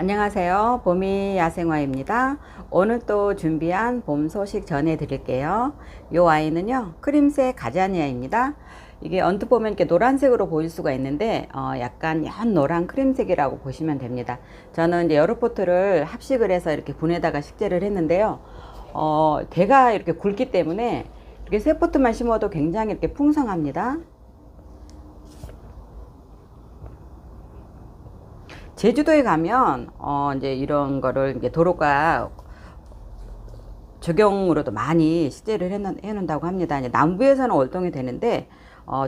안녕하세요. 봄이 야생화입니다. 오늘 또 준비한 봄 소식 전해 드릴게요. 요 아이는요, 크림색 가자니아입니다. 이게 언뜻 보면 이렇게 노란색으로 보일 수가 있는데, 약간 연노란 크림색이라고 보시면 됩니다. 저는 이제 여러 포트를 합식을 해서 이렇게 분에다가 식재를 했는데요. 대가 이렇게 굵기 때문에 이렇게 세 포트만 심어도 굉장히 이렇게 풍성합니다. 제주도에 가면 이제 이런 거를 이제 도로가 적용으로도 많이 식재를 해놓는다고 합니다. 이제 남부에서는 월동이 되는데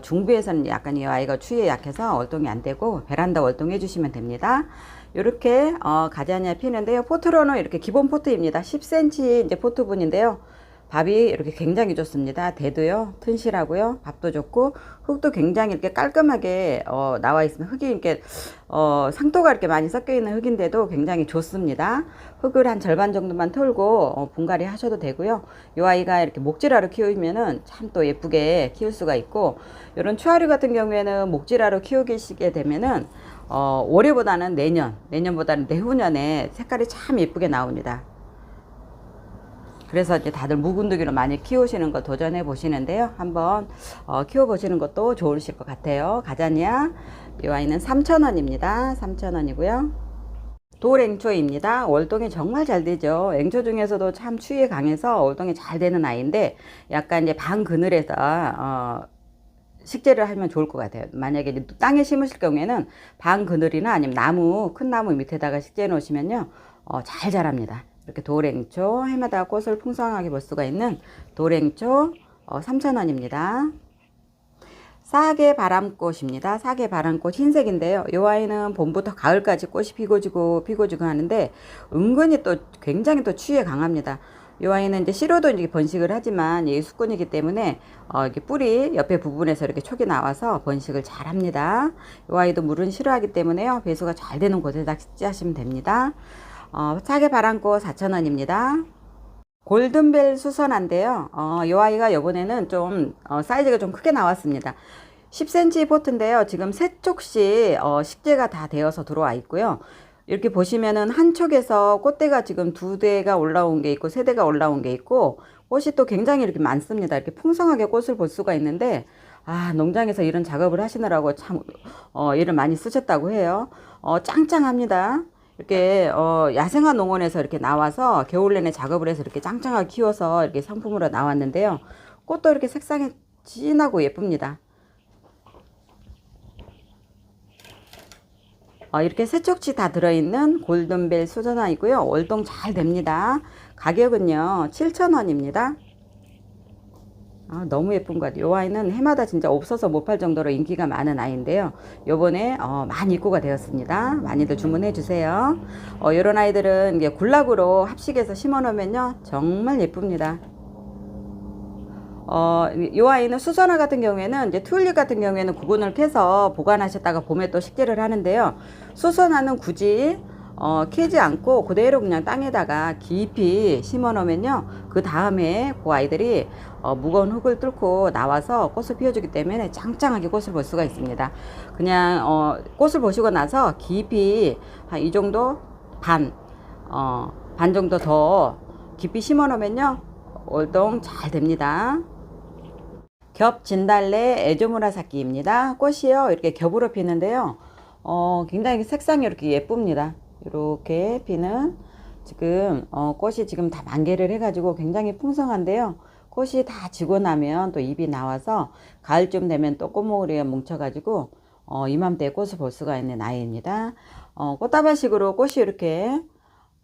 중부에서는 약간 이 아이가 추위에 약해서 월동이 안 되고 베란다 월동 해주시면 됩니다. 이렇게 가자니아 피는데요. 포트로는 이렇게 기본 포트입니다. 10cm 이제 포트분인데요. 밥이 이렇게 굉장히 좋습니다. 대도요 튼실하고요, 밥도 좋고 흙도 굉장히 이렇게 깔끔하게 나와 있으면 흙이 이렇게 상토가 이렇게 많이 섞여 있는 흙인데도 굉장히 좋습니다. 흙을 한 절반 정도만 털고 분갈이 하셔도 되고요. 이 아이가 이렇게 목질화로 키우면은 참 또 예쁘게 키울 수가 있고, 이런 추하류 같은 경우에는 목질화로 키우시게 되면은 올해보다는 내년보다는 내후년에 색깔이 참 예쁘게 나옵니다. 그래서 이제 다들 묵은두기로 많이 키우시는 거 도전해 보시는데요. 한번 키워 보시는 것도 좋으실 것 같아요. 가자니아 이 아이는 3,000원입니다. 3,000원이고요. 돌앵초입니다. 월동이 정말 잘 되죠. 앵초 중에서도 참 추위에 강해서 월동이 잘 되는 아이인데, 약간 이제 방 그늘에서 식재를 하면 좋을 것 같아요. 만약에 땅에 심으실 경우에는 방 그늘이나 아니면 큰 나무 밑에다가 식재해 놓으시면요, 잘 자랍니다. 이렇게 돌앵초, 해마다 꽃을 풍성하게 볼 수가 있는 돌앵초 3,000원입니다. 사계 바람꽃입니다. 사계 바람꽃 흰색인데요. 이 아이는 봄부터 가을까지 꽃이 피고지고 하는데 은근히 또 굉장히 또 추위에 강합니다. 이 아이는 이제 씨로도 이제 번식을 하지만 이 수꾼이기 때문에 이렇게 뿌리 옆에 부분에서 이렇게 촉이 나와서 번식을 잘 합니다. 이 아이도 물은 싫어하기 때문에요, 배수가 잘 되는 곳에다 식재하시면 됩니다. 사계 바람꽃 4,000원입니다. 골든벨 수선화인데요. 이 아이가 이번에는 좀 사이즈가 좀 크게 나왔습니다. 10cm 포트인데요. 지금 세 촉씩 식재가 다 되어서 들어와 있고요. 이렇게 보시면은 한 촉에서 꽃대가 지금 두 대가 올라온 게 있고 세 대가 올라온 게 있고, 꽃이 또 굉장히 이렇게 많습니다. 이렇게 풍성하게 꽃을 볼 수가 있는데, 농장에서 이런 작업을 하시느라고 참 일을 많이 쓰셨다고 해요. 짱짱합니다. 이렇게 야생화 농원에서 이렇게 나와서 겨울 내내 작업을 해서 이렇게 짱짱하게 키워서 이렇게 상품으로 나왔는데요. 꽃도 이렇게 색상이 진하고 예쁩니다. 이렇게 세 촉치 다 들어있는 골든벨 수선화이고요. 월동 잘 됩니다. 가격은요 7,000원입니다. 너무 예쁜 것 같아요. 이 아이는 해마다 진짜 없어서 못 팔 정도로 인기가 많은 아이인데요. 요번에 많이 입고가 되었습니다. 많이들 주문해 주세요. 이런 아이들은 이게 굴락으로 합식해서 심어 놓으면요 정말 예쁩니다. 이 아이는 수선화 같은 경우에는 이제 튤립 같은 경우에는 구근을 캐서 보관하셨다가 봄에 또 식재를 하는데요. 수선화는 굳이 캐지 않고 그대로 그냥 땅에다가 깊이 심어 놓으면요, 그 다음에 그 아이들이 무거운 흙을 뚫고 나와서 꽃을 피워주기 때문에 짱짱하게 꽃을 볼 수가 있습니다. 그냥 꽃을 보시고 나서 깊이 한 이 정도 반 정도 더 깊이 심어 놓으면요 월동 잘 됩니다. 겹 진달래 에조무라사키입니다. 꽃이요 이렇게 겹으로 피는데요, 굉장히 색상이 이렇게 예쁩니다. 이렇게 피는 지금 꽃이 지금 다 만개를 해가지고 굉장히 풍성한데요. 꽃이 다 지고 나면 또 잎이 나와서 가을쯤 되면 또 꽃모으리에 뭉쳐가지고 이맘때에 꽃을 볼 수가 있는 아이입니다. 꽃다발식으로 꽃이 이렇게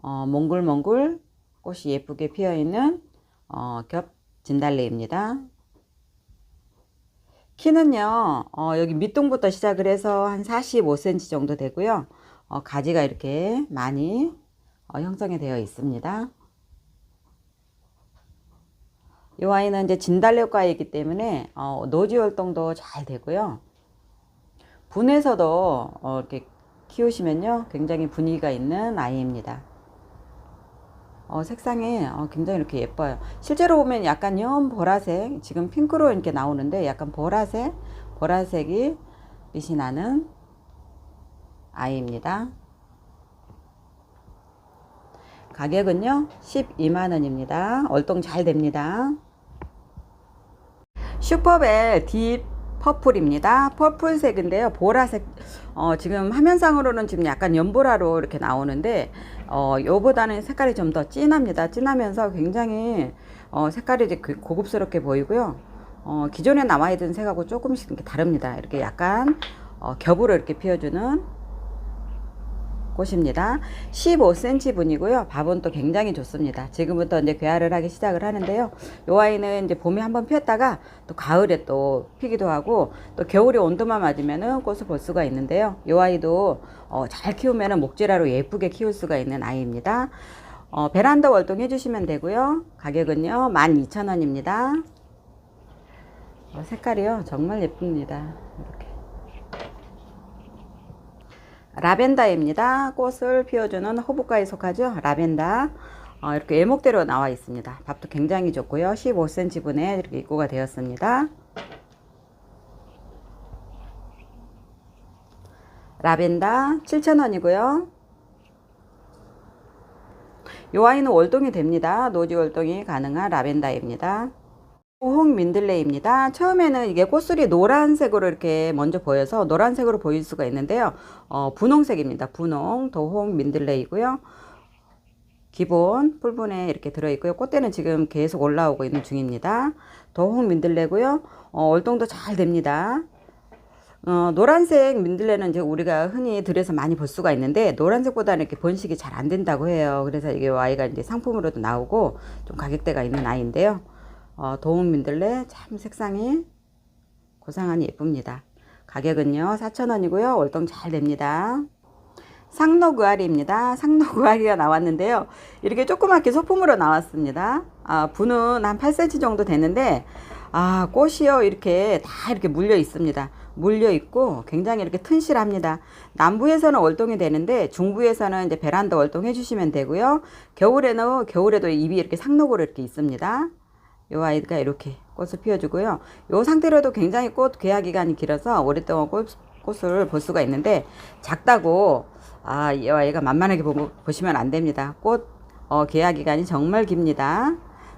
몽글몽글 꽃이 예쁘게 피어있는 겹 진달래입니다. 키는요 여기 밑둥부터 시작을 해서 한 45cm 정도 되고요. 가지가 이렇게 많이 형성이 되어 있습니다. 이 아이는 이제 진달래과이기 때문에 노지 활동도 잘 되고요. 분에서도 이렇게 키우시면요 굉장히 분위기가 있는 아이입니다. 색상이 굉장히 이렇게 예뻐요. 실제로 보면 약간 연 보라색, 지금 핑크로 이렇게 나오는데 약간 보라색이 빛이 나는 아이입니다. 가격은요 12만원입니다. 월동 잘 됩니다. 슈퍼벨 딥 퍼플입니다. 퍼플색인데요. 보라색, 지금 화면상으로는 지금 약간 연보라로 이렇게 나오는데, 요보다는 색깔이 좀 더 진합니다. 진하면서 굉장히, 색깔이 이제 고급스럽게 보이고요. 기존에 나와 있던 색하고 조금씩 이렇게 다릅니다. 이렇게 약간, 겹으로 이렇게 피워주는 꽃입니다. 15cm 분이고요. 밥은 또 굉장히 좋습니다. 지금부터 이제 괴화를 하기 시작을 하는데요. 요 아이는 이제 봄에 한번 피었다가 또 가을에 또 피기도 하고 또 겨울에 온도만 맞으면은 꽃을 볼 수가 있는데요. 요 아이도 잘 키우면은 목재라로 예쁘게 키울 수가 있는 아이입니다. 베란다 월동 해주시면 되고요. 가격은요 12,000원입니다. 색깔이요 정말 예쁩니다. 이렇게. 라벤더입니다. 꽃을 피워주는 허브과에 속하죠. 라벤더. 이렇게 예목대로 나와 있습니다. 밥도 굉장히 좋고요. 15cm 분에 이렇게 입고가 되었습니다. 라벤더 7,000원이고요. 이 아이는 월동이 됩니다. 노지 월동이 가능한 라벤더입니다. 도홍 민들레입니다. 처음에는 이게 꽃술이 노란색으로 이렇게 먼저 보여서 노란색으로 보일 수가 있는데요. 분홍색입니다. 분홍 도홍 민들레이고요. 기본 풀분에 이렇게 들어있고요. 꽃대는 지금 계속 올라오고 있는 중입니다. 도홍 민들레고요. 월동도 잘 됩니다. 노란색 민들레는 이제 우리가 흔히 들여서 많이 볼 수가 있는데 노란색보다는 이렇게 번식이 잘 안 된다고 해요. 그래서 이게 아이가 이제 상품으로도 나오고 좀 가격대가 있는 아이인데요. 도움 민들레 참 색상이 고상하니 예쁩니다. 가격은요 4,000원이고요. 월동 잘 됩니다. 상록의아리입니다. 상록의아리가 나왔는데요. 이렇게 조그맣게 소품으로 나왔습니다. 분은 한 8cm 정도 되는데 꽃이요 이렇게 다 이렇게 물려 있습니다. 물려 있고 굉장히 이렇게 튼실합니다. 남부에서는 월동이 되는데 중부에서는 이제 베란다 월동 해주시면 되고요. 겨울에도 잎이 이렇게 상록으로 이렇게 있습니다. 요 아이가 이렇게 꽃을 피워주고요. 요 상태로도 굉장히 꽃 개화 기간이 길어서 오랫동안 꽃을 볼 수가 있는데 작다고 이 아이가 만만하게 보시면 안 됩니다. 꽃 개화 기간이 정말 깁니다.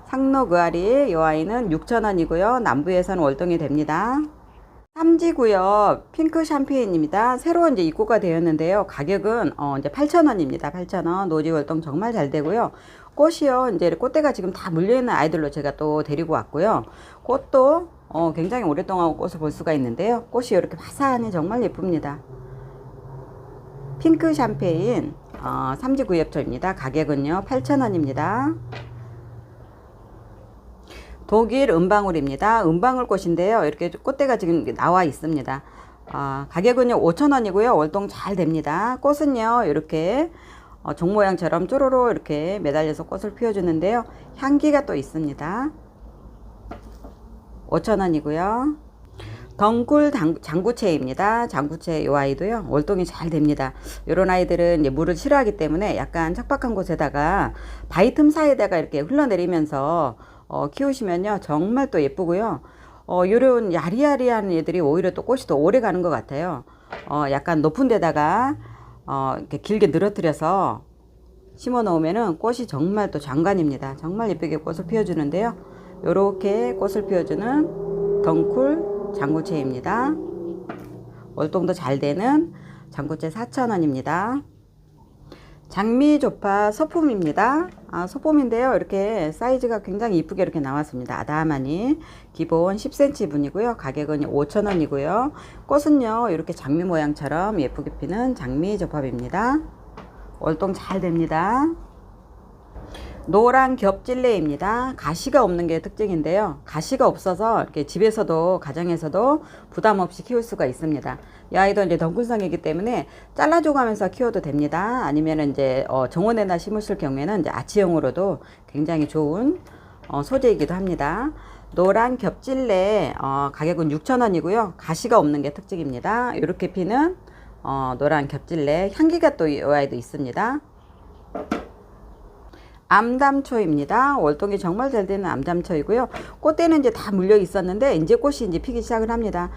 상록의아리 요 아이는 6,000원이고요. 남부에서는 월동이 됩니다. 삼지구역 핑크 샴페인입니다. 새로 이제 입고가 되었는데요. 가격은 이제 8,000원입니다. 8,000원. 노지 월동 정말 잘 되고요. 꽃이요. 이제 꽃대가 지금 다 물려있는 아이들로 제가 또 데리고 왔고요. 꽃도 굉장히 오랫동안 꽃을 볼 수가 있는데요. 꽃이 이렇게 화사하니 정말 예쁩니다. 핑크 샴페인 삼지구역초입니다. 가격은요 8,000원입니다. 독일 은방울입니다. 은방울 꽃인데요. 이렇게 꽃대가 지금 나와 있습니다. 가격은요 5,000원이고요. 월동 잘 됩니다. 꽃은요 이렇게 종 모양처럼 쪼로로 이렇게 매달려서 꽃을 피워주는데요. 향기가 또 있습니다. 5,000원이고요. 덩굴 장구채입니다. 장구채 요 아이도요 월동이 잘 됩니다. 요런 아이들은 이제 물을 싫어하기 때문에 약간 척박한 곳에다가 바위 틈 사이에다가 이렇게 흘러내리면서 키우시면요 정말 또 예쁘고요. 요런 야리야리한 애들이 오히려 또 꽃이 더 오래 가는 것 같아요. 약간 높은 데다가 이렇게 길게 늘어뜨려서 심어 놓으면은 꽃이 정말 또 장관입니다. 정말 예쁘게 꽃을 피워주는데요. 요렇게 꽃을 피워주는 덩쿨 장구채입니다. 월동도 잘 되는 장구채 4,000원입니다. 장미조파 소품입니다. 소품인데요. 이렇게 사이즈가 굉장히 이쁘게 이렇게 나왔습니다. 아담하니 기본 10cm 분이고요. 가격은 5,000원이고요. 꽃은요 이렇게 장미 모양처럼 예쁘게 피는 장미조팝입니다. 월동 잘 됩니다. 노란 겹질레입니다. 가시가 없는 게 특징인데요. 가시가 없어서 이렇게 집에서도 가정에서도 부담 없이 키울 수가 있습니다. 이 아이도 이제 덩굴성이기 때문에 잘라줘 가면서 키워도 됩니다. 아니면 이제 정원에나 심으실 경우에는 이제 아치용으로도 굉장히 좋은 소재이기도 합니다. 노란 겹질레 가격은 6,000원이고요. 가시가 없는 게 특징입니다. 이렇게 피는 노란 겹질레 향기가 또 이 아이도 있습니다. 암담초입니다. 월동이 정말 잘 되는 암담초이고요. 꽃대는 이제 다 물려 있었는데 이제 꽃이 이제 피기 시작을 합니다.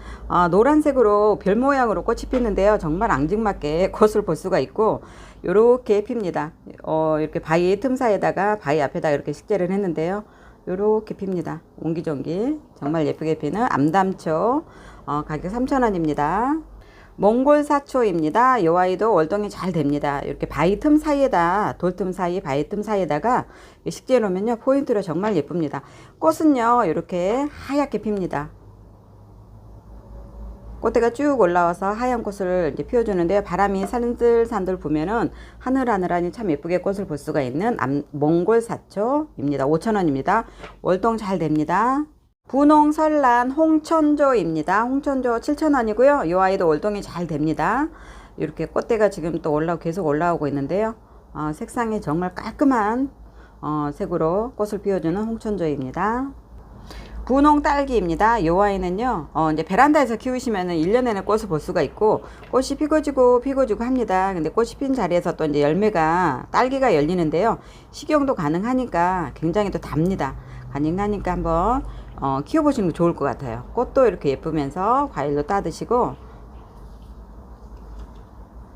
노란색으로 별 모양으로 꽃이 피는데요. 정말 앙증맞게 꽃을 볼 수가 있고 요렇게 핍니다. 이렇게 바위 틈 사이에다가 바위 앞에다가 이렇게 식재를 했는데요. 요렇게 핍니다. 옹기종기 정말 예쁘게 피는 암담초. 가격 3,000원입니다. 몽골사초입니다. 이 아이도 월동이 잘 됩니다. 이렇게 바위 틈 사이에다 돌틈 사이 바위 틈 사이에다가 식재해 놓으면요 포인트로 정말 예쁩니다. 꽃은요 이렇게 하얗게 핍니다. 꽃대가 쭉 올라와서 하얀 꽃을 이제 피워주는데요. 바람이 산들산들 부면은 하늘하늘하니 참 예쁘게 꽃을 볼 수가 있는 몽골사초입니다. 5,000원입니다. 월동 잘 됩니다. 분홍설란 홍천조입니다. 홍천조 7,000원이고요. 이 아이도 월동이 잘 됩니다. 이렇게 꽃대가 지금 또 계속 올라오고 있는데요. 색상이 정말 깔끔한 색으로 꽃을 피워주는 홍천조입니다. 분홍 딸기입니다. 이 아이는요, 이제 베란다에서 키우시면 1년 내내 꽃을 볼 수가 있고, 꽃이 피고지고 합니다. 근데 꽃이 핀 자리에서 또 이제 딸기가 열리는데요. 식용도 가능하니까 굉장히 또 답니다. 가능하니까 한번 키워보시는 게 좋을 것 같아요. 꽃도 이렇게 예쁘면서 과일도 따드시고,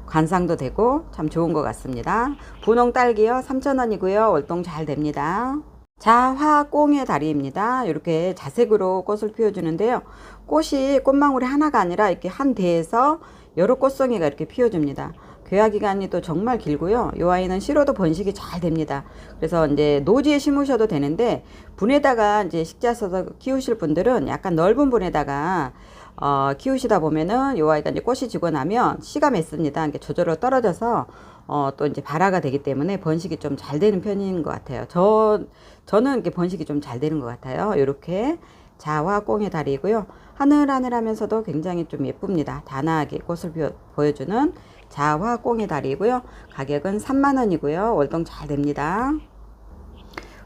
관상도 되고 참 좋은 것 같습니다. 분홍 딸기요. 3,000원이고요. 월동 잘 됩니다. 자화꽁의 다리입니다. 이렇게 자색으로 꽃을 피워주는데요. 꽃망울이 하나가 아니라 이렇게 한 대에서 여러 꽃송이가 이렇게 피워줍니다. 괴화 기간이 또 정말 길고요. 이 아이는 씨로도 번식이 잘 됩니다. 그래서 이제 노지에 심으셔도 되는데 분에다가 이제 식재해서 키우실 분들은 약간 넓은 분에다가 키우시다 보면은 이 아이가 이제 꽃이 지고 나면 씨가 맺습니다. 이게 저절로 떨어져서 또 이제 발화가 되기 때문에 번식이 좀 잘 되는 편인 것 같아요. 저는 이렇게 번식이 좀 잘 되는 것 같아요. 이렇게 자화꽁의 다리이고요. 하늘하늘하면서도 굉장히 좀 예쁩니다. 단아하게 꽃을 보여주는 자화꽁의 다리이고요. 가격은 30,000원이고요. 월동 잘 됩니다.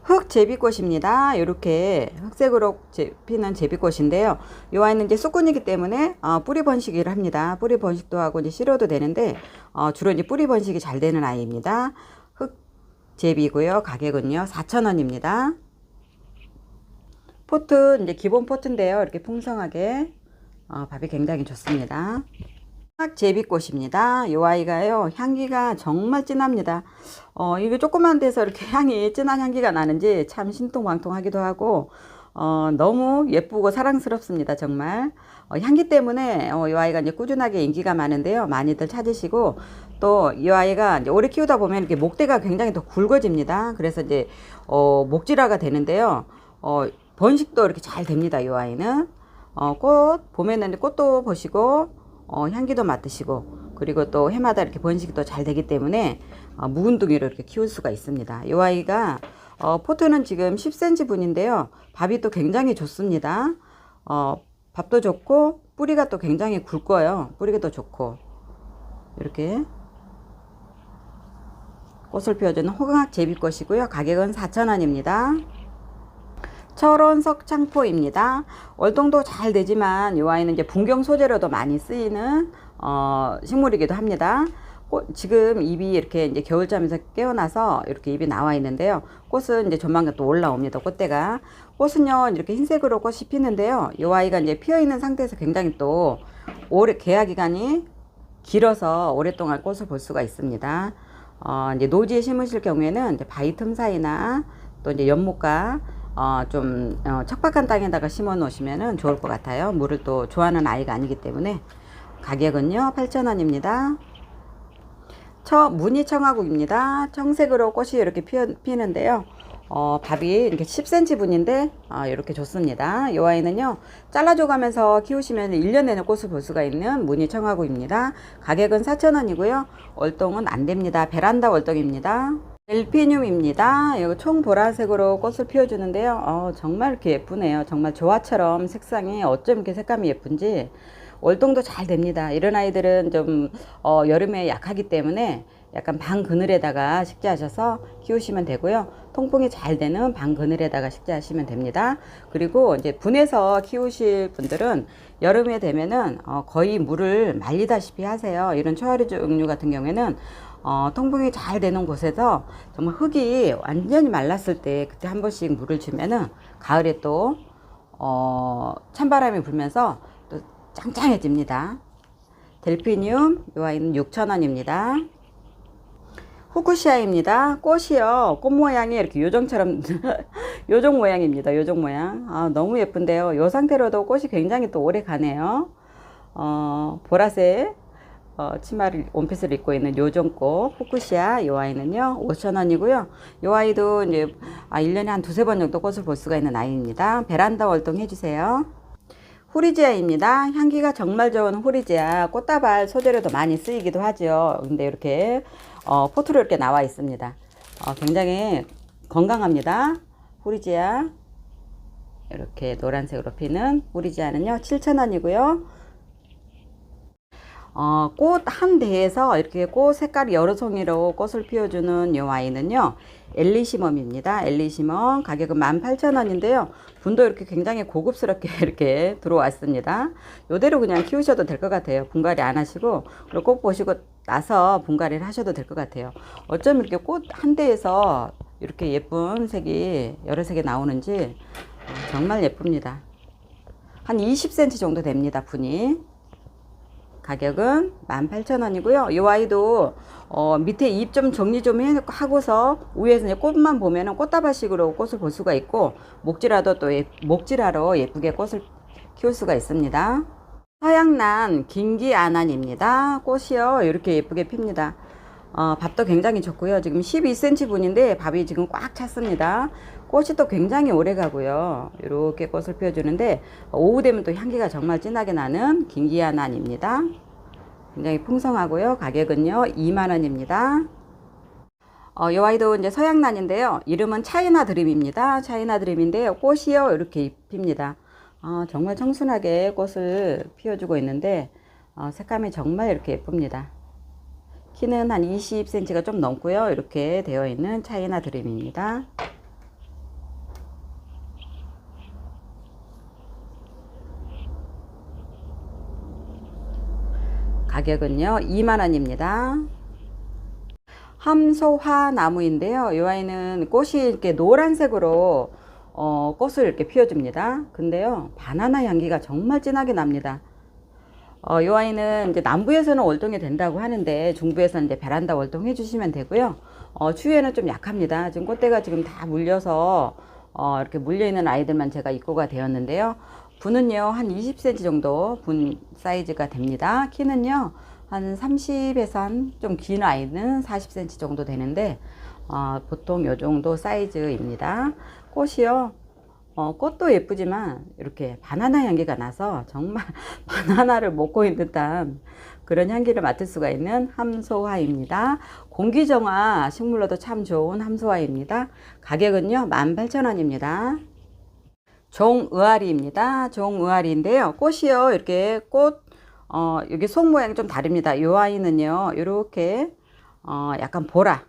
흑제비꽃입니다. 이렇게 흑색으로 피는 제비꽃인데요. 이 아이는 이제 쑥꾼이기 때문에 뿌리 번식을 합니다. 뿌리 번식도 하고 이제 씨로도 되는데 주로 이제 뿌리 번식이 잘 되는 아이입니다. 흑제비고요. 가격은요 4,000원입니다. 포트 이제 기본 포트인데요. 이렇게 풍성하게 밥이 굉장히 좋습니다. 제비꽃입니다. 이 아이가요 향기가 정말 진합니다. 이게 조그만 데서 이렇게 진한 향기가 나는지 참 신통방통하기도 하고 너무 예쁘고 사랑스럽습니다. 정말 향기 때문에 이 아이가 이제 꾸준하게 인기가 많은데요. 많이들 찾으시고 또 이 아이가 이제 오래 키우다 보면 이렇게 목대가 굉장히 더 굵어집니다. 그래서 이제 목질화가 되는데요. 번식도 이렇게 잘 됩니다. 이 아이는 꽃 보면은 꽃도 보시고 향기도 맡으시고 그리고 또 해마다 이렇게 번식이 또 잘 되기 때문에 묵은둥이로 이렇게 키울 수가 있습니다. 이 아이가 포트는 지금 10cm 분인데요. 밥이 또 굉장히 좋습니다. 밥도 좋고 뿌리가 또 굉장히 굵고요. 뿌리가 또 좋고 이렇게 꽃을 피워주는 호강학 제비꽃이고요. 가격은 4,000원입니다. 철원석 창포입니다. 월동도 잘 되지만 이 아이는 이제 분경 소재로도 많이 쓰이는 식물이기도 합니다. 지금 잎이 이렇게 이제 겨울잠에서 깨어나서 이렇게 잎이 나와 있는데요. 꽃은 이제 조만간 또 올라옵니다. 꽃대가. 꽃은요 이렇게 흰색으로 꽃이 피는데요. 이 아이가 이제 피어 있는 상태에서 굉장히 또 오래 개화 기간이 길어서 오랫동안 꽃을 볼 수가 있습니다. 이제 노지에 심으실 경우에는 이제 바위 틈 사이나 또 이제 연못가 좀 척박한 땅에다가 심어 놓으시면 좋을 것 같아요. 물을 또 좋아하는 아이가 아니기 때문에. 가격은요 8,000원입니다. 무늬청아국입니다. 청색으로 꽃이 이렇게 피는데요. 밥이 이렇게 10cm 분인데 이렇게 좋습니다. 이 아이는요 잘라줘 가면서 키우시면 1년 내내 꽃을 볼 수가 있는 무늬청아국입니다. 가격은 4,000원이고요. 월동은 안 됩니다. 베란다 월동입니다. 델피늄입니다. 이거 총 보라색으로 꽃을 피워주는데요. 정말 이렇게 예쁘네요. 정말 조화처럼 색상이 어쩜 이렇게 색감이 예쁜지 월동도 잘 됩니다. 이런 아이들은 좀 여름에 약하기 때문에 약간 방 그늘에다가 식재하셔서 키우시면 되고요. 통풍이 잘 되는 방 그늘에다가 식재하시면 됩니다. 그리고 이제 분해서 키우실 분들은 여름에 되면은 거의 물을 말리다시피 하세요. 이런 초아리 종류 같은 경우에는 통풍이 잘 되는 곳에서 정말 흙이 완전히 말랐을 때 그때 한 번씩 물을 주면은 가을에 또 찬바람이 불면서 또 짱짱해집니다. 델피늄 이 아이는 6,000원입니다. 후쿠시아입니다. 꽃이요. 꽃 모양이 이렇게 요정처럼 요정 모양입니다. 요정 모양. 너무 예쁜데요. 이 상태로도 꽃이 굉장히 또 오래 가네요. 보라색 치마를 원피스를 입고 있는 요정꽃 후쿠시아 이 아이는요 5,000원이고요. 이 아이도 이제 1년에 한 두세 번 정도 꽃을 볼 수가 있는 아이입니다. 베란다 월동 해주세요. 후리지아입니다. 향기가 정말 좋은 후리지아 꽃다발 소재로도 많이 쓰이기도 하죠. 근데 이렇게 포트로 이렇게 나와 있습니다. 굉장히 건강합니다. 후리지아 이렇게 노란색으로 피는 후리지아는요 7,000원이고요. 꽃 한 대에서 이렇게 꽃 색깔이 여러 송이로 꽃을 피워주는 이 아이는요 엘리시멈입니다. 엘리시멈 가격은 18,000원인데요. 분도 이렇게 굉장히 고급스럽게 이렇게 들어왔습니다. 이대로 그냥 키우셔도 될 것 같아요. 분갈이 안 하시고 그리고 꽃 보시고 나서 분갈이를 하셔도 될 것 같아요. 어쩜 이렇게 꽃 한 대에서 이렇게 예쁜 색이 여러 색이 나오는지 정말 예쁩니다. 한 20cm 정도 됩니다. 분이. 가격은 18,000원이고요. 이 아이도 밑에 잎 좀 정리 좀 하고서 위에서 이제 꽃만 보면은 꽃다발식으로 꽃을 볼 수가 있고 목질화도 또 목질화로 예쁘게 꽃을 키울 수가 있습니다. 서양난 긴기아난입니다. 꽃이요 이렇게 예쁘게 핍니다. 밥도 굉장히 좋고요. 지금 12cm 분인데 밥이 지금 꽉 찼습니다. 꽃이 또 굉장히 오래 가고요. 이렇게 꽃을 피워주는데 오후 되면 또 향기가 정말 진하게 나는 긴기아난입니다. 굉장히 풍성하고요. 가격은요 2만원입니다. 이 아이도 이제 서양난인데요. 이름은 차이나 드림입니다. 차이나 드림인데요. 꽃이요 이렇게 핍니다. 정말 청순하게 꽃을 피워주고 있는데 색감이 정말 이렇게 예쁩니다. 키는 한 20cm가 좀 넘고요. 이렇게 되어 있는 차이나 드림입니다. 가격은요 2만원입니다. 함소화 나무인데요. 이 아이는 꽃이 이렇게 노란색으로 꽃을 이렇게 피워줍니다. 근데요 바나나 향기가 정말 진하게 납니다. 이 아이는 이제 남부에서는 월동이 된다고 하는데 중부에서는 이제 베란다 월동 해주시면 되고요. 추위에는 좀 약합니다. 지금 꽃대가 지금 다 물려서 이렇게 물려있는 아이들만 제가 입고가 되었는데요. 분은요 한 20cm 정도 분 사이즈가 됩니다. 키는요 한 30에서 한 좀 긴 아이는 40cm 정도 되는데 보통 요 정도 사이즈입니다. 꽃이요 꽃도 예쁘지만 이렇게 바나나 향기가 나서 정말 바나나를 먹고 있는 듯한 그런 향기를 맡을 수가 있는 함소화입니다. 공기정화 식물로도 참 좋은 함소화입니다. 가격은요 18,000원입니다. 종의아리입니다. 종의아리인데요. 꽃이요 이렇게 여기 속 모양이 좀 다릅니다. 이 아이는요 이렇게 약간 보라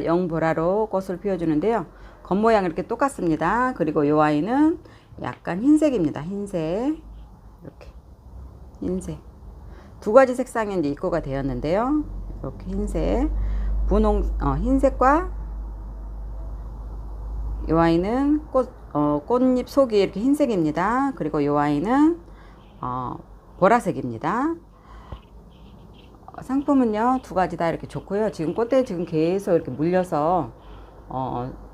영보라로 꽃을 피워주는데요. 겉모양 이렇게 똑같습니다. 그리고 이 아이는 약간 흰색입니다. 흰색 이렇게 흰색 두 가지 색상이 이제 입고가 되었는데요. 이렇게 흰색 흰색과 이 아이는 꽃잎 속이 이렇게 흰색입니다. 그리고 이 아이는 보라색입니다. 상품은요 두 가지 다 이렇게 좋고요. 지금 꽃대 지금 계속 이렇게 물려서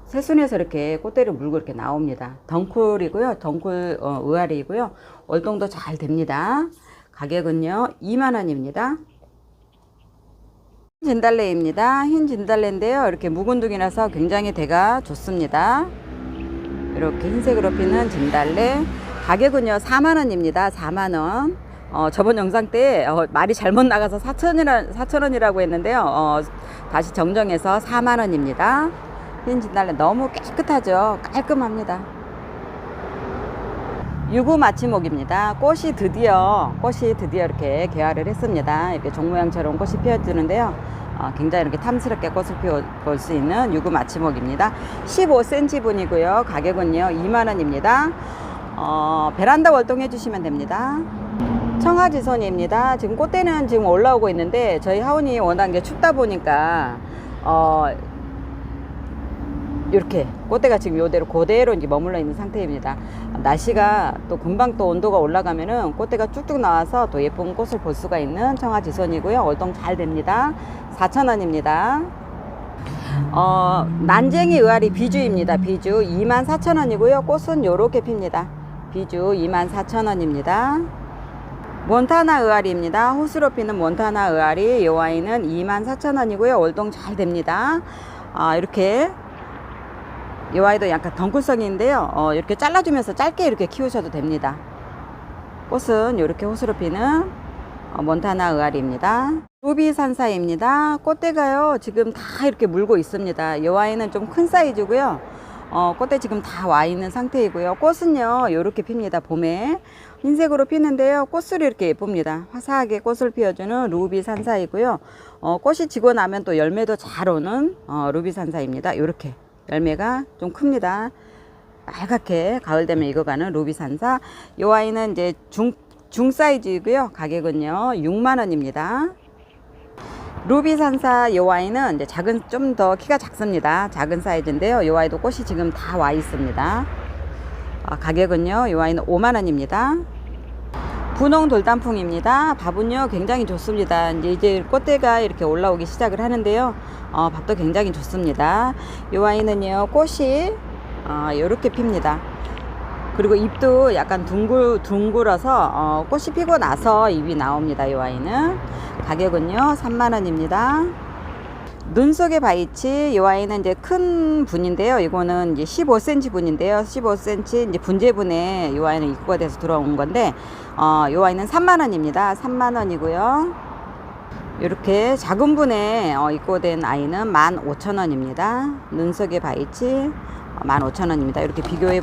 새순에서 이렇게 꽃대를 물고 이렇게 나옵니다. 덩쿨이고요. 덩쿨 의아리이고요. 월동도 잘 됩니다. 가격은요 2만원입니다. 진달래입니다. 흰 진달래인데요. 이렇게 묵은둥이라서 굉장히 대가 좋습니다. 이렇게 흰색으로 피는 진달래. 가격은요 4만원입니다. 4만원. 저번 영상 때 말이 잘못 나가서 4,000원이라고 했는데요. 다시 정정해서 4만원입니다. 흰 진달래 너무 깨끗하죠. 깔끔합니다. 유구마치목입니다. 꽃이 드디어 이렇게 개화를 했습니다. 이렇게 종 모양처럼 꽃이 피어주는데요. 굉장히 이렇게 탐스럽게 꽃을 피워볼 수 있는 유구마치목입니다. 15cm 분이고요. 가격은요 2만원입니다. 베란다 월동 해주시면 됩니다. 청아지손입니다. 지금 꽃대는 지금 올라오고 있는데 저희 하원이 워낙 이제 춥다 보니까 이렇게 꽃대가 지금 요대로 그대로 이제 머물러 있는 상태입니다. 날씨가 또 금방 또 온도가 올라가면은 꽃대가 쭉쭉 나와서 또 예쁜 꽃을 볼 수가 있는 청아지손이고요. 월동 잘 됩니다. 4,000원입니다. 난쟁이 의아리 비주입니다. 비주 24,000원이고요. 꽃은 요렇게 핍니다. 비주 24,000원입니다. 몬타나 의아리입니다. 호수로 피는 몬타나 의아리. 이 와인은 24,000원이고요. 월동 잘 됩니다. 이렇게 이 아이도 약간 덩쿨성인데요. 이렇게 잘라주면서 짧게 이렇게 키우셔도 됩니다. 꽃은 이렇게 호수로 피는 몬타나 의아리입니다. 루비 산사입니다. 꽃대가요 지금 다 이렇게 물고 있습니다. 이 아이는 좀 큰 사이즈고요. 꽃대 지금 다 와 있는 상태이고요. 꽃은요 이렇게 핍니다. 봄에 흰색으로 피는데요. 꽃술이 이렇게 예쁩니다. 화사하게 꽃을 피워주는 루비 산사이고요. 꽃이 지고 나면 또 열매도 잘 오는 루비 산사입니다. 이렇게 열매가 좀 큽니다. 빨갛게 가을 되면 익어가는 루비 산사. 이 와인은 이제 중 사이즈이고요. 가격은요 6만원입니다. 루비 산사 이 와인은 이제 좀 더 키가 작습니다. 작은 사이즈인데요. 이 와인도 꽃이 지금 다 와 있습니다. 가격은요 이 와인은 5만원입니다. 분홍 돌단풍입니다. 밥은요 굉장히 좋습니다. 이제 꽃대가 이렇게 올라오기 시작을 하는데요. 밥도 굉장히 좋습니다. 이 와인은요 꽃이 이렇게 핍니다. 그리고 잎도 약간 둥글어서 꽃이 피고 나서 잎이 나옵니다. 이 와인은 가격은요 3만원입니다. 눈 속의 바이치 이 와인은 이제 큰 분인데요. 이거는 이제 15cm 분인데요. 15cm 이제 분재분에 이 와인은 입고가 돼서 들어온 건데 이 와인은 3만원입니다. 3만원이고요. 이렇게 작은 분에 입고된 아이는 15,000원입니다. 눈 속의 바이치 15,000원입니다. 이렇게 비교해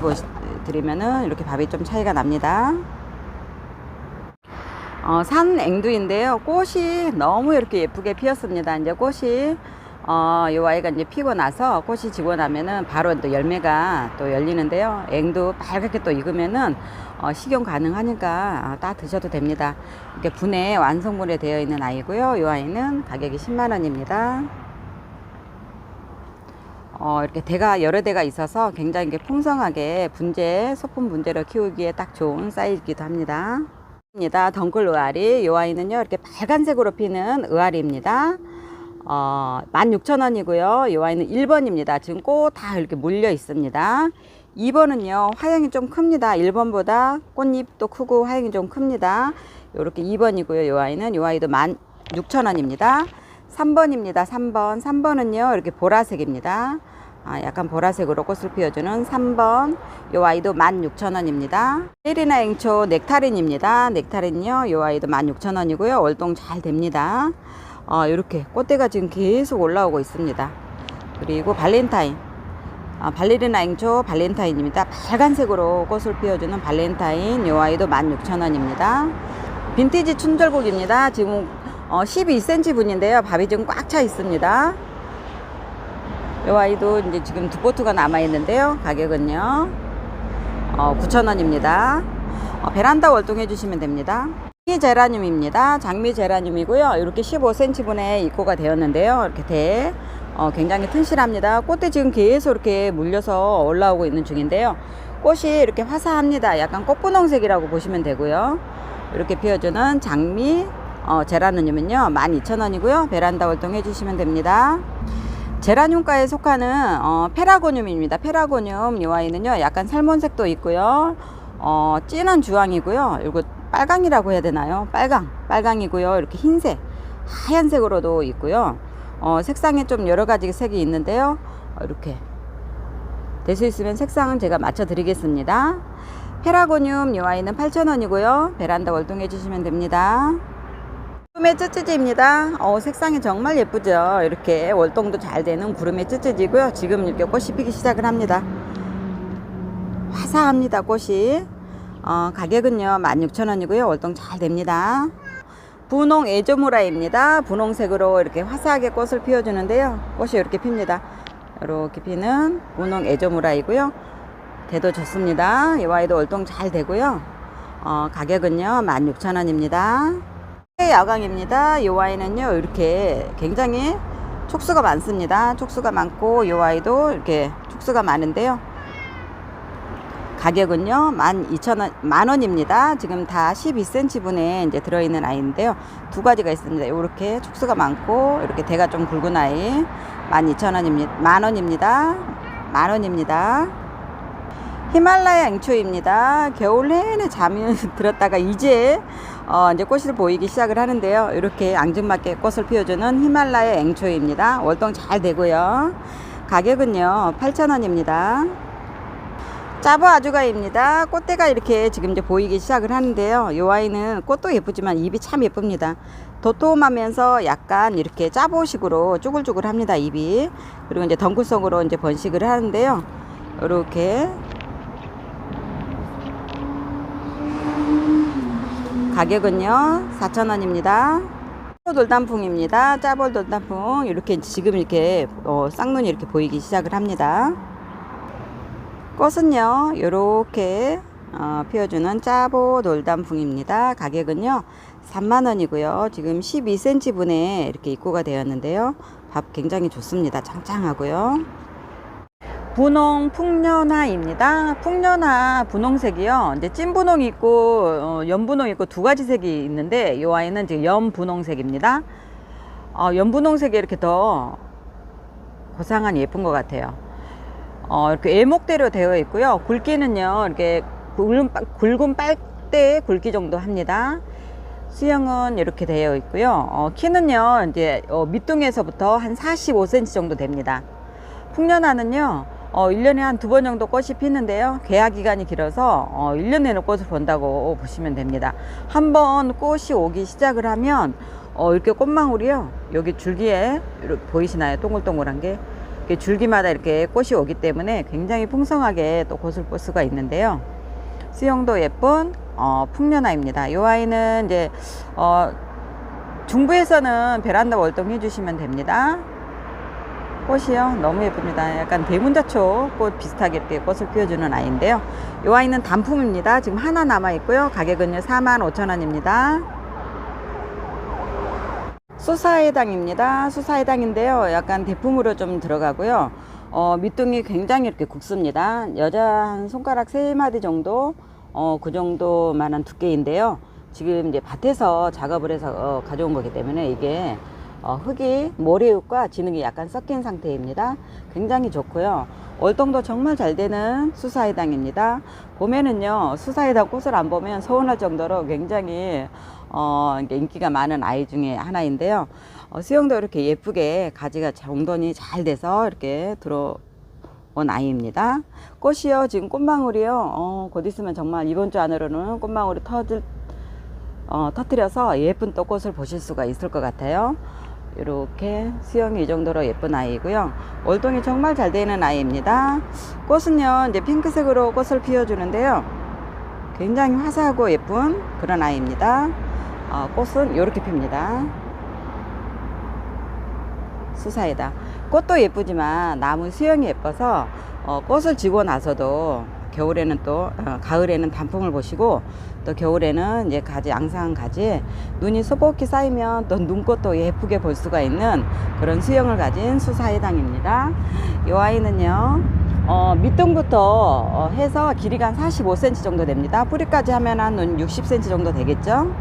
드리면은 이렇게 밥이 좀 차이가 납니다. 산앵두인데요. 꽃이 너무 이렇게 예쁘게 피었습니다. 이제 꽃이 이 아이가 이제 피고 나서 꽃이 지고 나면은 바로 또 열매가 또 열리는데요. 앵두 빨갛게 또 익으면은 식용 가능하니까 따 드셔도 됩니다. 이렇게 분에 완성분에 되어 있는 아이고요. 이 아이는 가격이 10만원입니다. 이렇게 대가 여러 대가 있어서 굉장히 풍성하게 소품 분재로 키우기에 딱 좋은 사이즈이기도 합니다. 덩쿨 의아리 이 아이는요 이렇게 빨간색으로 피는 의아리입니다. 16,000원이고요. 이 아이는 1번입니다. 지금 꽃 다 이렇게 물려 있습니다. 2번은요 화형이 좀 큽니다. 1번보다 꽃잎도 크고 화형이 좀 큽니다. 이렇게 2번이고요. 이 아이는 이 아이도 16,000원입니다. 3번입니다. 3번은요 이렇게 보라색입니다. 약간 보라색으로 꽃을 피워주는 3번. 이 아이도 16,000원입니다. 세리나 앵초 넥타린입니다. 넥타린요 이 아이도 16,000원이고요. 월동 잘 됩니다. 이렇게 꽃대가 지금 계속 올라오고 있습니다. 그리고 발렌타인 발레리나 앵초 발렌타인입니다. 빨간색으로 꽃을 피워주는 발렌타인 이 아이도 16,000원입니다. 빈티지 춘절곡입니다. 지금 12cm 분인데요. 밥이 지금 꽉 차 있습니다. 이 아이도 이제 지금 두 포트가 남아 있는데요. 가격은요 9,000원입니다. 베란다 월동해 주시면 됩니다. 장미 제라늄입니다. 장미 제라늄이고요. 이렇게 15cm 분에 입고가 되었는데요. 이렇게 굉장히 튼실합니다. 꽃대 지금 계속 이렇게 물려서 올라오고 있는 중인데요. 꽃이 이렇게 화사합니다. 약간 꽃분홍색이라고 보시면 되고요. 이렇게 피워주는 장미 제라늄은요 12,000원이고요. 베란다 월동해 주시면 됩니다. 제라늄과에 속하는 페라고늄입니다. 페라고늄 이 아이는요 약간 살몬색도 있고요. 진한 주황이고요. 이거 빨강이라고 해야 되나요? 빨강이고요. 이렇게 흰색, 하얀색으로도 있고요. 색상에 좀 여러 가지 색이 있는데요. 이렇게 될 수 있으면 색상은 제가 맞춰 드리겠습니다. 페라고늄 이 아이는 8,000원이고요. 베란다 월동해 주시면 됩니다. 구름의 쯔쯔지입니다. 색상이 정말 예쁘죠. 이렇게 월동도 잘 되는 구름의 쯔쯔지고요. 지금 이렇게 꽃이 피기 시작을 합니다. 화사합니다. 꽃이. 가격은요 16,000원이고요. 월동 잘 됩니다. 분홍 에조무라입니다. 분홍색으로 이렇게 화사하게 꽃을 피워주는데요. 꽃이 이렇게 핍니다. 이렇게 피는 분홍 에조무라이고요. 대도 좋습니다. 이 아이도 월동 잘 되고요. 가격은요 16,000원입니다. 야광입니다. 이 아이는요 이렇게 굉장히 촉수가 많습니다. 촉수가 많고 이 아이도 이렇게 촉수가 많은데요, 가격은요 12,000원, 만원입니다. 지금 다 12cm 분에 이제 들어있는 아이인데요, 두 가지가 있습니다. 이렇게 촉수가 많고 이렇게 대가 좀 굵은 아이 12,000원입니다. 만원입니다. 만원입니다. 히말라야 앵초입니다. 겨울 내내 잠이 들었다가 이제 꽃이 보이기 시작을 하는데요, 이렇게 앙증맞게 꽃을 피워주는 히말라야 앵초입니다. 월동 잘 되고요. 가격은요 8,000원입니다. 짜부 아주가입니다. 꽃대가 이렇게 지금 이제 보이기 시작을 하는데요, 이 아이는 꽃도 예쁘지만 잎이 참 예쁩니다. 도톰하면서 약간 이렇게 짜부식으로 쭈글쭈글 합니다, 잎이. 그리고 이제 덩쿨성으로 이제 번식을 하는데요, 이렇게 가격은요 4,000원입니다. 돌단풍입니다. 짜볼 돌단풍 이렇게 지금 이렇게 쌍눈이 이렇게 보이기 시작을 합니다. 꽃은요 이렇게 피워주는 짜보 돌단풍입니다. 가격은요 30,000원이고요. 지금 12cm 분에 이렇게 입고가 되었는데요, 밥 굉장히 좋습니다. 짱짱하고요. 분홍 풍년화입니다. 풍년화 분홍색이요, 이제 찐 분홍이 있고 연분홍이 있고 두 가지 색이 있는데, 이 아이는 지금 연분홍색입니다. 연분홍색이 이렇게 더 고상한 예쁜 것 같아요. 이렇게 애목대로 되어 있고요. 굵기는요 이렇게 굵은 빨대 굵기 정도 합니다. 수영은 이렇게 되어 있고요. 키는요 이제 밑둥에서부터 한 45cm 정도 됩니다. 풍년화는요 1년에 한 2번 정도 꽃이 피는데요, 개화 기간이 길어서 1년 내내 꽃을 본다고 보시면 됩니다. 한번 꽃이 오기 시작을 하면 이렇게 꽃망울이요, 여기 줄기에 이렇게 보이시나요? 동글동글한 게 이렇게 줄기마다 이렇게 꽃이 오기 때문에 굉장히 풍성하게 또 꽃을 볼 수가 있는데요, 수영도 예쁜 풍년화입니다. 이 아이는 이제 중부에서는 베란다 월동해 주시면 됩니다. 꽃이요 너무 예쁩니다. 약간 대문자초 꽃 비슷하게 이렇게 꽃을 피워주는 아이인데요, 이 아이는 단품입니다. 지금 하나 남아 있고요. 가격은요 45,000원입니다. 수사해당입니다. 수사해당인데요, 약간 대품으로 좀 들어가고요. 밑둥이 굉장히 이렇게 굵습니다. 여자 한 손가락 3마디 정도, 그 정도만한 두께인데요, 지금 이제 밭에서 작업을 해서 가져온 거기 때문에 이게 흙이 모래흙과 진흙이 약간 섞인 상태입니다. 굉장히 좋고요. 월동도 정말 잘 되는 수사해당입니다. 봄에는요 수사해당 꽃을 안 보면 서운할 정도로 굉장히 인기가 많은 아이 중에 하나인데요, 수영도 이렇게 예쁘게 가지가 정돈이 잘 돼서 이렇게 들어온 아이입니다. 꽃이요 지금 꽃망울이요 곧 있으면 정말 이번 주 안으로는 꽃망울이 터뜨려서 예쁜 또 꽃을 보실 수가 있을 것 같아요. 이렇게 수영이 이 정도로 예쁜 아이고요. 월동이 정말 잘 되는 아이입니다. 꽃은요 이제 핑크색으로 꽃을 피워주는데요, 굉장히 화사하고 예쁜 그런 아이입니다. 꽃은 이렇게 핍니다. 수사이다. 꽃도 예쁘지만 나무 수영이 예뻐서 꽃을 지고 나서도 겨울에는 또 가을에는 단풍을 보시고, 또 겨울에는 이제 가지 앙상한 가지에 눈이 소복히 쌓이면 또 눈꽃도 예쁘게 볼 수가 있는 그런 수영을 가진 수사해당입니다. 이 아이는요 밑둥부터 해서 길이가 한 45cm 정도 됩니다. 뿌리까지 하면 한 60cm 정도 되겠죠.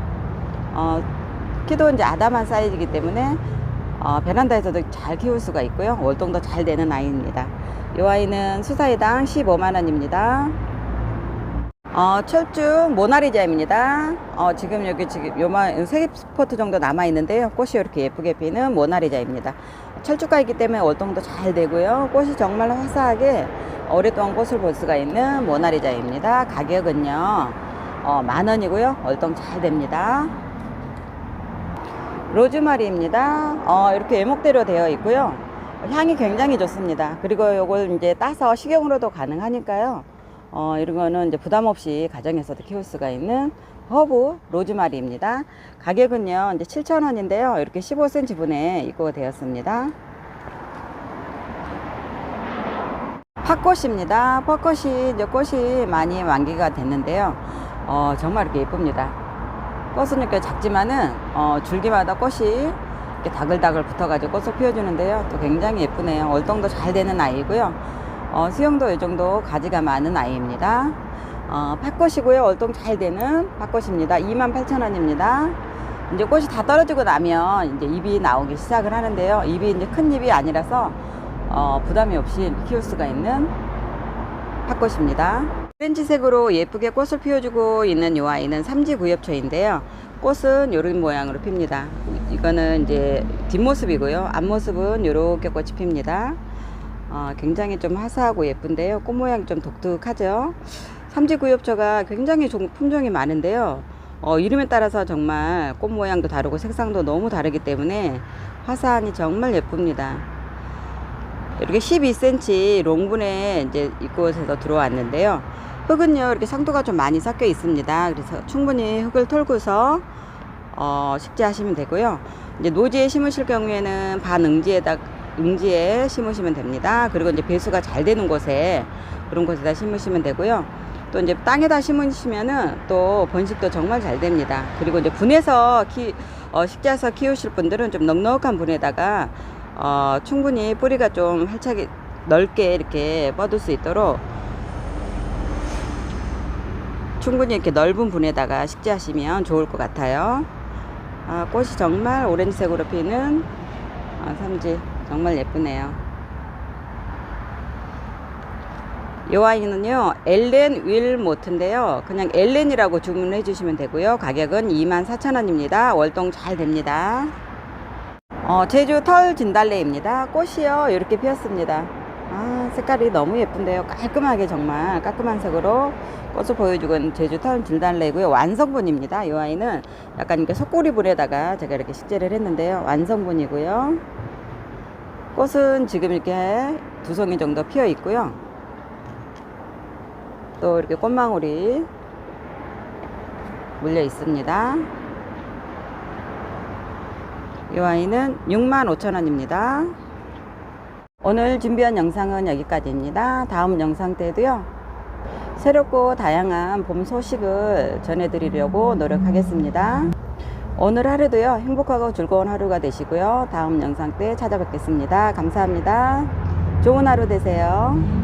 키도 이제 아담한 사이즈이기 때문에 베란다에서도 잘 키울 수가 있고요. 월동도 잘 되는 아이입니다. 이 아이는 수사해당 15만원입니다. 철쭉 모나리자입니다. 지금 여기 지금 요만 3스포트 정도 남아 있는데요, 꽃이 이렇게 예쁘게 피는 모나리자입니다. 철쭉가이기 때문에 월동도 잘 되고요, 꽃이 정말 화사하게 오랫동안 꽃을 볼 수가 있는 모나리자입니다. 가격은요 10,000원이고요 월동 잘 됩니다. 로즈마리입니다. 이렇게 예목대로 되어 있고요, 향이 굉장히 좋습니다. 그리고 요걸 이제 따서 식용으로도 가능하니까요, 이런 거는 이제 부담 없이 가정에서도 키울 수가 있는 허브 로즈마리입니다. 가격은요 이제 7,000원인데요, 이렇게 15cm 분에 입고가 되었습니다. 팥꽃입니다. 팥꽃이 이제 꽃이 많이 만기가 됐는데요, 정말 이렇게 예쁩니다. 꽃은 이렇게 작지만은 줄기마다 꽃이 이렇게 다글다글 붙어가지고 꽃을 피워주는데요. 또 굉장히 예쁘네요. 월동도 잘 되는 아이고요. 수영도 이 정도 가지가 많은 아이입니다. 팥꽃이고요. 월동 잘 되는 팥꽃입니다. 28,000원입니다. 이제 꽃이 다 떨어지고 나면 이제 잎이 나오기 시작을 하는데요. 잎이 이제 큰 잎이 아니라서 부담이 없이 키울 수가 있는 팥꽃입니다. 오렌지색으로 예쁘게 꽃을 피워주고 있는 이 아이는 삼지구엽초인데요. 꽃은 이런 모양으로 핍니다. 이거는 이제 뒷모습이고요. 앞모습은 이렇게 꽃이 핍니다. 굉장히 좀 화사하고 예쁜데요. 꽃 모양이 좀 독특하죠. 삼지구엽초가 굉장히 품종이 많은데요. 이름에 따라서 정말 꽃 모양도 다르고 색상도 너무 다르기 때문에 화사하니 정말 예쁩니다. 이렇게 12cm 롱분에 이제 이곳에서 들어왔는데요. 흙은요, 이렇게 상토가 좀 많이 섞여 있습니다. 그래서 충분히 흙을 털고서 식재하시면 되고요. 이제 노지에 심으실 경우에는 응지에 심으시면 됩니다. 그리고 이제 배수가 잘 되는 곳에 그런 곳에다 심으시면 되고요. 또 이제 땅에다 심으시면은 또 번식도 정말 잘 됩니다. 그리고 이제 분해서 식재해서 키우실 분들은 좀 넉넉한 분에다가 충분히 뿌리가 좀 활착이 넓게 이렇게 뻗을 수 있도록 충분히 이렇게 넓은 분에다가 식재하시면 좋을 것 같아요. 꽃이 정말 오렌지색으로 피는 삼지 정말 예쁘네요. 이 아이는요, 엘렌 윌모트인데요. 그냥 엘렌이라고 주문해 주시면 되고요. 가격은 24,000원입니다. 월동 잘 됩니다. 제주 털 진달래입니다. 꽃이요, 이렇게 피었습니다. 색깔이 너무 예쁜데요. 깔끔하게 정말 깔끔한 색으로 꽃을 보여주고 있는 제주 털 진달래고요. 완성분입니다. 이 아이는 약간 이렇게 속꼬리분에다가 제가 이렇게 식재를 했는데요. 완성분이고요. 꽃은 지금 이렇게 2송이 정도 피어 있고요. 또 이렇게 꽃망울이 물려 있습니다. 이 아이는 65,000원입니다. 오늘 준비한 영상은 여기까지입니다. 다음 영상 때도요, 새롭고 다양한 봄 소식을 전해드리려고 노력하겠습니다. 오늘 하루도요, 행복하고 즐거운 하루가 되시고요. 다음 영상 때 찾아뵙겠습니다. 감사합니다. 좋은 하루 되세요.